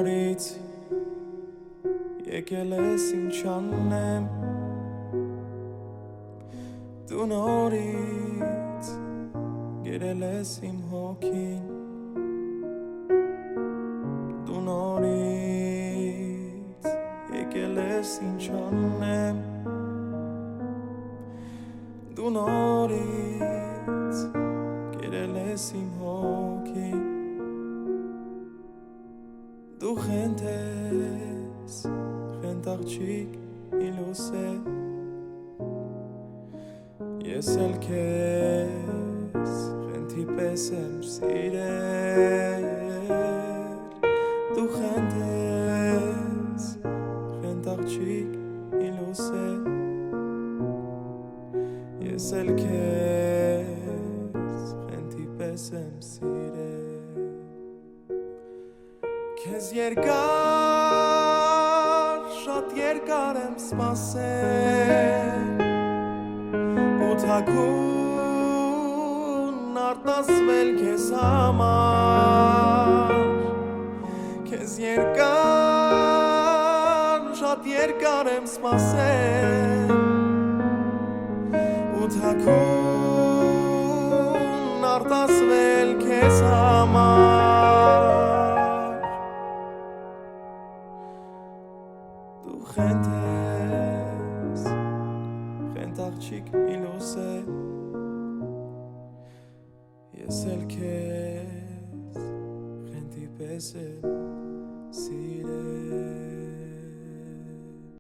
նորից եկել ես ինչ անեմ Դու նորից գերել ես իմ հոգին Դու նորից եկել ես ինչ անեմ Դու նորից գերել ես իմ հոգին Դու խենթ ես, խենթ աղջիկ իլուս է Ես էլ քեզ խենթի պես եմ սիրել Դու խենթ ես, խենթ աղջիկ իլուս է Ես էլ քեզ խենթի պես եմ սիրել Քեզ երկար, շատ երկար եմ սպասել Ու թաքուն արտասվել քեզ համար Քեզ երկար, շատ երկար եմ սպասել Ու թաքուն արտասվել քեզ համար Դու խենթ ես, խենթ աղջիկ իլուս է Ես էլ քեզ խենթի պես եմ սիրել